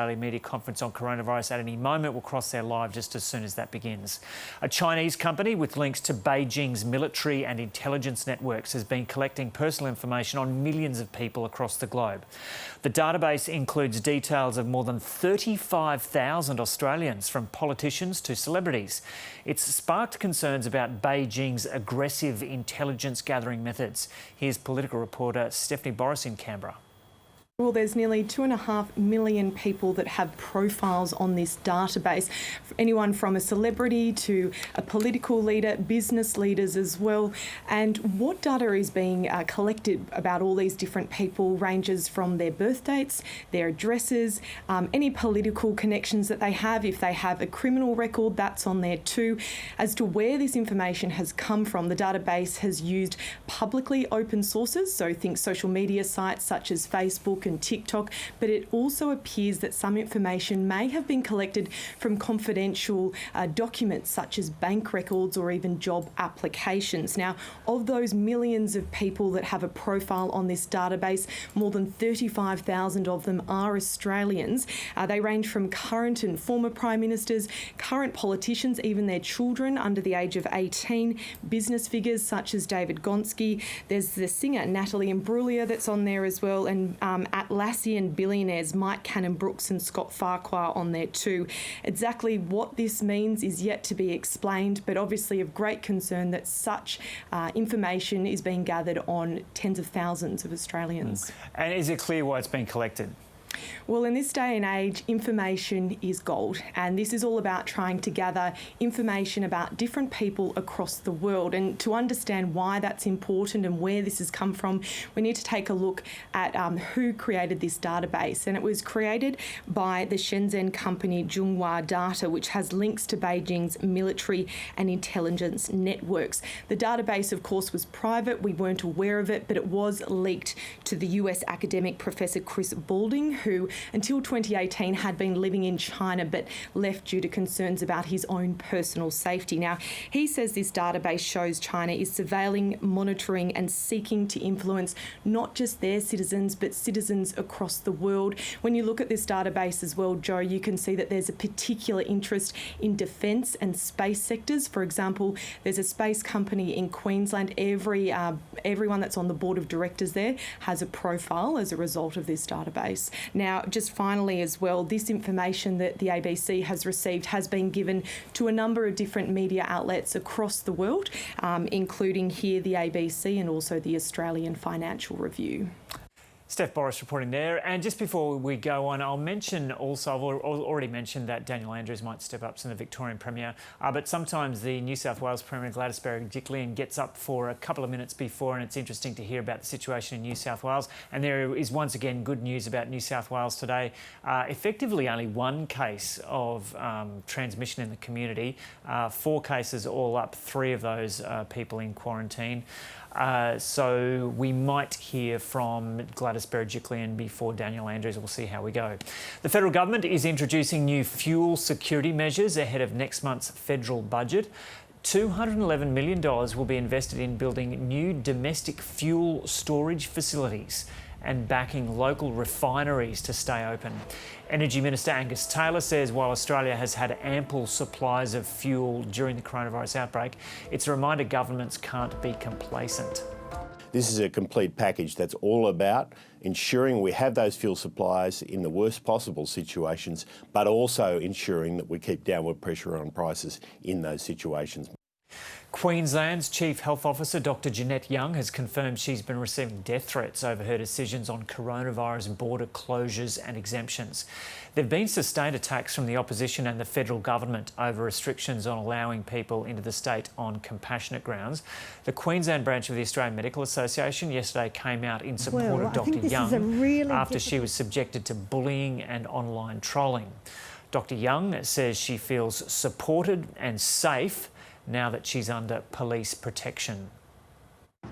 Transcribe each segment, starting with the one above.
Daily media conference on coronavirus at any moment. Will cross there live just as soon as that begins. A Chinese company with links to Beijing's military and intelligence networks has been collecting personal information on millions of people across the globe. The database includes details of more than 35,000 Australians, from politicians to celebrities. It's sparked concerns about Beijing's aggressive intelligence gathering methods. Here's political reporter Stephanie Boris in Canberra. Well, there's nearly 2.5 million people that have profiles on this database. Anyone from a celebrity to a political leader, business leaders as well. And what data is being collected about all these different people ranges from their birth dates, their addresses, any political connections that they have. If they have a criminal record, that's on there too. As to where this information has come from, the database has used publicly open sources, so think social media sites such as Facebook and TikTok, but it also appears that some information may have been collected from confidential documents such as bank records or even job applications. Now, of those millions of people that have a profile on this database, more than 35,000 of them are Australians. They range from current and former prime ministers, current politicians, even their children under the age of 18, business figures such as David Gonski. There's the singer Natalie Imbruglia that's on there as well, and Atlassian billionaires Mike Cannon-Brookes and Scott Farquhar on there too. Exactly what this means is yet to be explained, but obviously of great concern that such information is being gathered on tens of thousands of Australians. And is it clear why it's been collected? Well, in this day and age, information is gold, and this is all about trying to gather information about different people across the world. And to understand why that's important and where this has come from, we need to take a look at who created this database. And it was created by the Shenzhen company Zhonghua Data, which has links to Beijing's military and intelligence networks. The database, of course, was private. We weren't aware of it, but it was leaked to the US academic Professor Chris Balding, who until 2018 had been living in China but left due to concerns about his own personal safety. Now, he says this database shows China is surveilling, monitoring and seeking to influence not just their citizens but citizens across the world. When you look at this database as well, Joe, you can see that there's a particular interest in defence and space sectors. For example, there's a space company in Queensland. Everyone that's on the board of directors there has a profile as a result of this database. Now, just finally as well, this information that the ABC has received has been given to a number of different media outlets across the world, including here the ABC and also the Australian Financial Review. Steph Boris reporting there. And just before we go on, I'll mention also, I've already mentioned that Daniel Andrews might step up to the Victorian Premier, but sometimes the New South Wales Premier Gladys Berejiklian gets up for a couple of minutes before, and it's interesting to hear about the situation in New South Wales. And there is once again good news about New South Wales today. Effectively only one case of transmission in the community, 4 cases all up, 3 of those people in quarantine. So we might hear from Gladys Berejiklian before Daniel Andrews. We'll see how we go. The federal government is introducing new fuel security measures ahead of next month's federal budget. $211 million will be invested in building new domestic fuel storage facilities and backing local refineries to stay open. Energy Minister Angus Taylor says while Australia has had ample supplies of fuel during the coronavirus outbreak, it's a reminder governments can't be complacent. This is a complete package that's all about ensuring we have those fuel supplies in the worst possible situations, but also ensuring that we keep downward pressure on prices in those situations. Queensland's Chief Health Officer, Dr Jeanette Young, has confirmed she's been receiving death threats over her decisions on coronavirus border closures and exemptions. There have been sustained attacks from the opposition and the federal government over restrictions on allowing people into the state on compassionate grounds. The Queensland branch of the Australian Medical Association yesterday came out in support of Dr Young after she was subjected to bullying and online trolling. Dr Young says she feels supported and safe now that she's under police protection.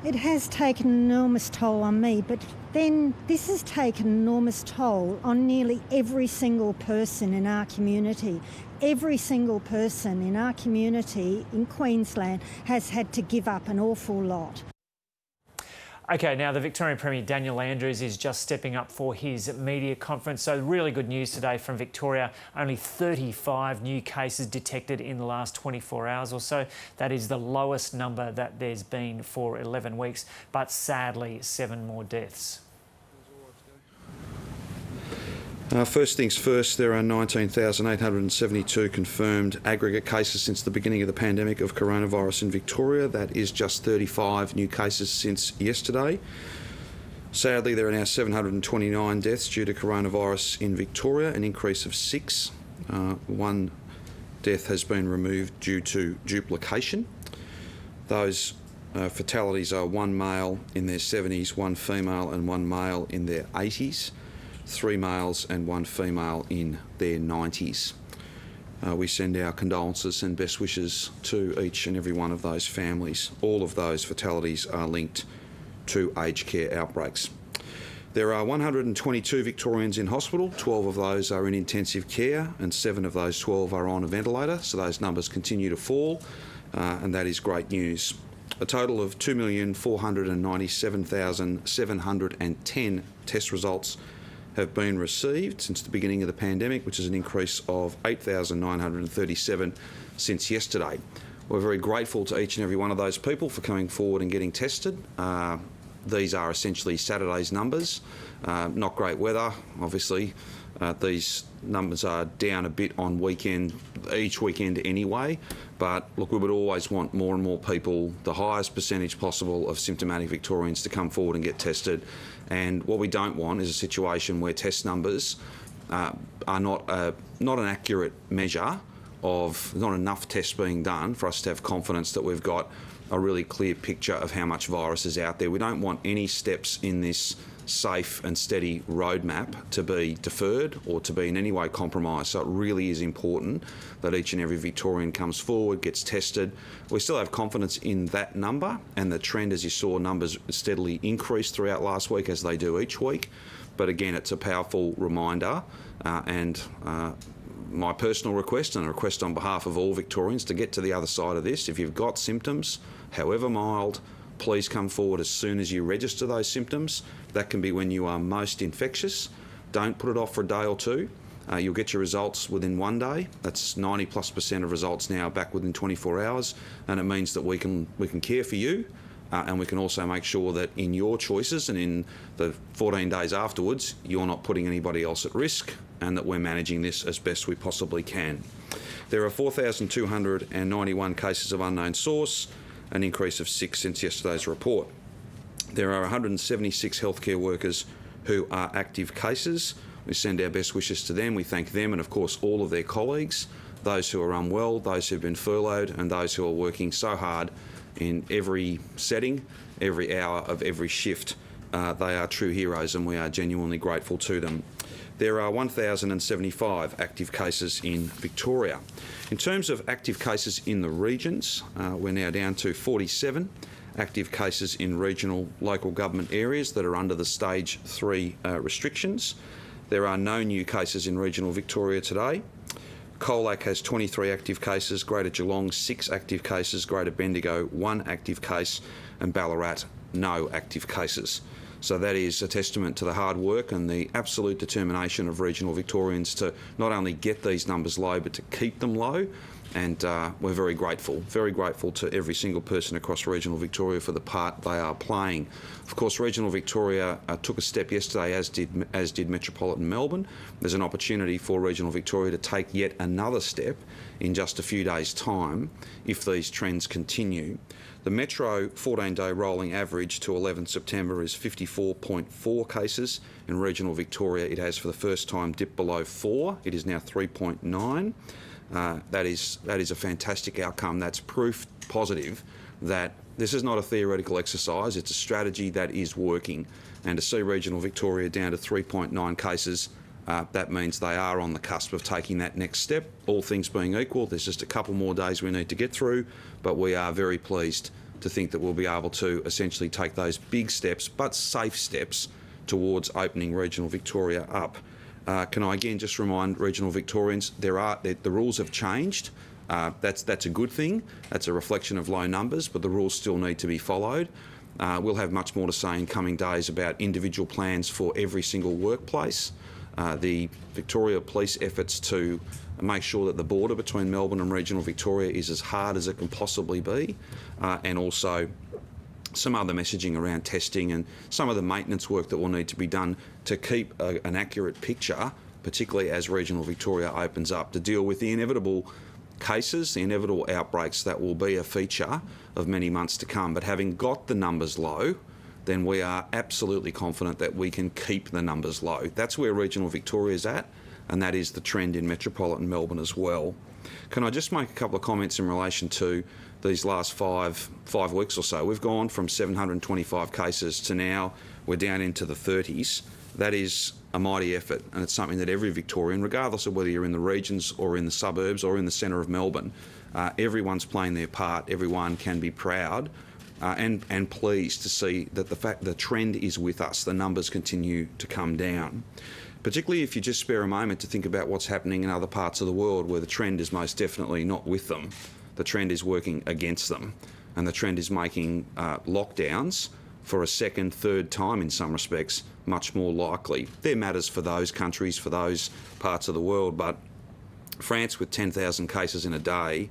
It has taken an enormous toll on me, but then this has taken an enormous toll on nearly every single person in our community. Every single person in our community in Queensland has had to give up an awful lot. Okay, now the Victorian Premier Daniel Andrews is just stepping up for his media conference. So really good news today from Victoria. Only 35 new cases detected in the last 24 hours or so. That is the lowest number that there's been for 11 weeks, but sadly 7 more deaths. First things first, there are 19,872 confirmed aggregate cases since the beginning of the pandemic of coronavirus in Victoria. That is just 35 new cases since yesterday. Sadly, there are now 729 deaths due to coronavirus in Victoria, an increase of 6. One death has been removed due to duplication. Those fatalities are 1 male in their 70s, 1 female and 1 male in their 80s. 3 males and 1 female in their 90s. We send our condolences and best wishes to each and every one of those families. All of those fatalities are linked to aged care outbreaks. There are 122 Victorians in hospital. 12 of those are in intensive care and 7 of those 12 are on a ventilator, so those numbers continue to fall, and that is great news. A total of 2,497,710 test results have been received since the beginning of the pandemic, which is an increase of 8,937 since yesterday. We're very grateful to each and every one of those people for coming forward and getting tested. These are essentially Saturday's numbers. Not great weather, obviously. These numbers are down a bit on each weekend anyway, but look, we would always want more and more people, the highest percentage possible of symptomatic Victorians to come forward and get tested. And what we don't want is a situation where test numbers are not an accurate measure of, not enough tests being done for us to have confidence that we've got a really clear picture of how much virus is out there. We don't want any steps in this safe and steady roadmap to be deferred or to be in any way compromised. So it really is important that each and every Victorian comes forward, gets tested. We still have confidence in that number, and the trend, as you saw, numbers steadily increased throughout last week, as they do each week. But again, it's a powerful reminder and my personal request and a request on behalf of all Victorians to get to the other side of this. If you've got symptoms, however mild, please come forward as soon as you register those symptoms. That can be when you are most infectious. Don't put it off for a day or two. You'll get your results within 1 day. That's 90+% of results now back within 24 hours, and it means that we can care for you, and we can also make sure that in your choices and in the 14 days afterwards, you're not putting anybody else at risk, and that we're managing this as best we possibly can. There are 4,291 cases of unknown source, an increase of 6 since yesterday's report. There are 176 healthcare workers who are active cases. We send our best wishes to them. We thank them and, of course, all of their colleagues, those who are unwell, those who have been furloughed, and those who are working so hard in every setting, every hour of every shift. They are true heroes, and we are genuinely grateful to them. There are 1,075 active cases in Victoria. In terms of active cases in the regions, we're now down to 47 active cases in regional local government areas that are under the Stage 3 restrictions. There are no new cases in regional Victoria today. Colac has 23 active cases, Greater Geelong 6 active cases, Greater Bendigo 1 active case, and Ballarat no active cases. So that is a testament to the hard work and the absolute determination of regional Victorians to not only get these numbers low, but to keep them low. And we're very grateful to every single person across regional Victoria for the part they are playing. Of course, regional Victoria took a step yesterday, as did metropolitan Melbourne. There's an opportunity for regional Victoria to take yet another step in just a few days' time if these trends continue. The Metro 14-day rolling average to 11 September is 54.4 cases. In regional Victoria, it has for the first time dipped below 4. It is now 3.9. That is a fantastic outcome. That's proof positive that this is not a theoretical exercise. It's a strategy that is working. And to see regional Victoria down to 3.9 cases, that means they are on the cusp of taking that next step. All things being equal, there's just a couple more days we need to get through, but we are very pleased to think that we'll be able to essentially take those big steps, but safe steps, towards opening regional Victoria up. Can I again just remind regional Victorians, the rules have changed. That's a good thing. That's a reflection of low numbers, but the rules still need to be followed. We'll have much more to say in coming days about individual plans for every single workplace, the Victoria Police efforts to make sure that the border between Melbourne and regional Victoria is as hard as it can possibly be, and also some other messaging around testing and some of the maintenance work that will need to be done to keep an accurate picture, particularly as regional Victoria opens up, to deal with the inevitable cases, the inevitable outbreaks that will be a feature of many months to come. But having got the numbers low, then we are absolutely confident that we can keep the numbers low. That's where regional Victoria is at, and that is the trend in metropolitan Melbourne as well. Can I just make a couple of comments in relation to these last five weeks or so? We've gone from 725 cases to now we're down into the 30s. That is a mighty effort, and it's something that every Victorian, regardless of whether you're in the regions or in the suburbs or in the centre of Melbourne, everyone's playing their part. Everyone can be proud and pleased to see that the trend is with us. The numbers continue to come down. Particularly if you just spare a moment to think about what's happening in other parts of the world where the trend is most definitely not with them. The trend is working against them, and the trend is making lockdowns for a second, third time in some respects much more likely. There matters for those countries, for those parts of the world, but France with 10,000 cases in a day,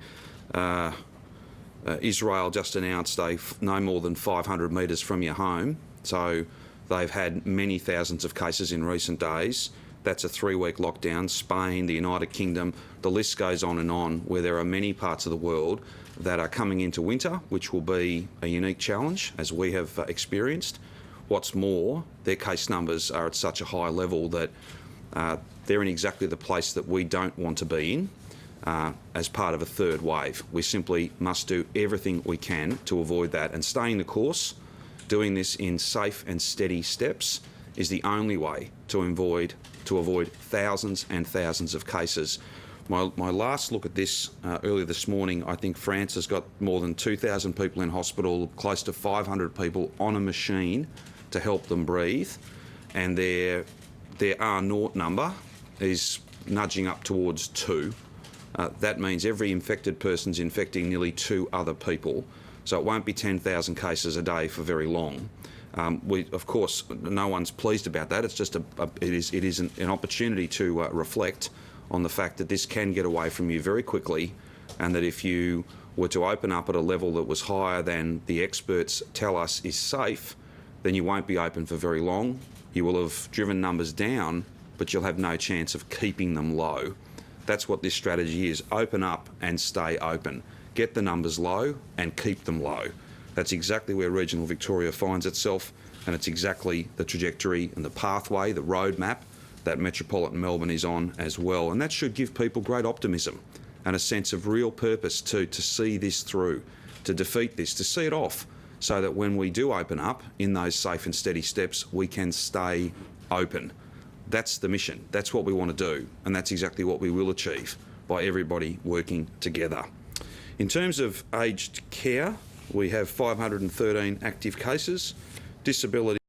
Israel just announced no more than 500 metres from your home, so they've had many thousands of cases in recent days. That's a 3-week lockdown. Spain, the United Kingdom, the list goes on, where there are many parts of the world that are coming into winter, which will be a unique challenge, as we have experienced. What's more, their case numbers are at such a high level that they're in exactly the place that we don't want to be in as part of a third wave. We simply must do everything we can to avoid that, and staying the course, doing this in safe and steady steps, is the only way to avoid thousands and thousands of cases. My last look at this earlier this morning, I think France has got more than 2,000 people in hospital, close to 500 people on a machine to help them breathe, and their R0 number is nudging up towards 2. That means every infected person's infecting nearly 2 other people, so it won't be 10,000 cases a day for very long. Of course, no one's pleased about that. It's just it is an opportunity to reflect on the fact that this can get away from you very quickly, and that if you were to open up at a level that was higher than the experts tell us is safe, then you won't be open for very long. You will have driven numbers down, but you'll have no chance of keeping them low. That's what this strategy is: open up and stay open. Get the numbers low and keep them low. That's exactly where regional Victoria finds itself, and it's exactly the trajectory and the pathway, the roadmap that metropolitan Melbourne is on as well. And that should give people great optimism and a sense of real purpose to see this through, to defeat this, to see it off, so that when we do open up in those safe and steady steps, we can stay open. That's the mission. That's what we want to do, and that's exactly what we will achieve by everybody working together. In terms of aged care, we have 513 active cases. Disability